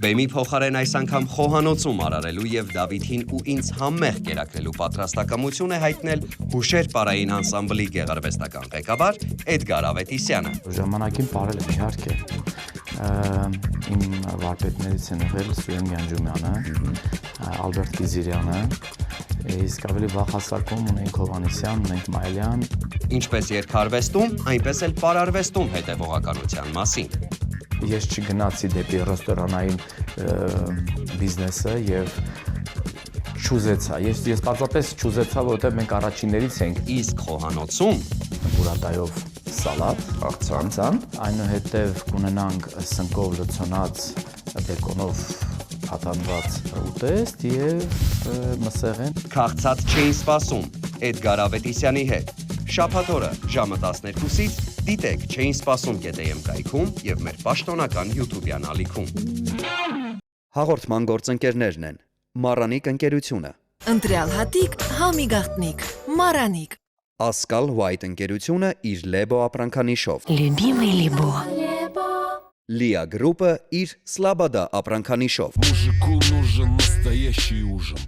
Բեմի փոխարեն այս անգամ խոհանոցում արարելու եւ Դավիթին ու ինձ համեղ կերակրելու պատրաստակամություն է հայտնել Հուշեր պարային անսամբլի գեղարվեստական ղեկավար Էդգար Ավետիսյանը։ Ժամանակին բարել եմ իհարկե։ Իմ վարպետներից են եղել Սուրեն Գանջումյանը, Ալբերտ Գիզիրյանը, իսկ ավելի վաղ հասակում ունենք Հովհաննիսյան, ունենք Մայլյան։ Ինչպես երգարվեստում, այնպես էլ պարարվեստում հետևողականության մասին։ Ես չգնացի դեպի ռեստորանային բիզնեսը եւ չուզեցա։ Ես պարզապես չուզեցա, որովհետեւ մենք առաջիններից ենք։ Իսկ խոհանոցում բուրատայով սալատ, աղցան, այնուհետև կունենանք սնկով լցոնած բեկոնով փաթաթված ուտեստ եւ մսեղեն։ Քաղցած չէին սպասում Էդգար Ավետիսյանի հետ։ Շաբաթ օրը ժամը 12-ից դիտեք «Չէին սպասում» GTM կայքում եւ մեր պաշտոնական YouTube-յան ալիքում։ Հաղորդման գործընկերներն են Մարանիկ ընկերությունը, Ընտրյալ հատիկ, համի գաղտնիք, Մարանիկ, Ասկալ White ընկերությունը իր Lebo ապրանքանիշով, Любимый Либо, Լիա գրուպը իր Slabada ապրանքանիշով, Мужику нужен настоящий ужин.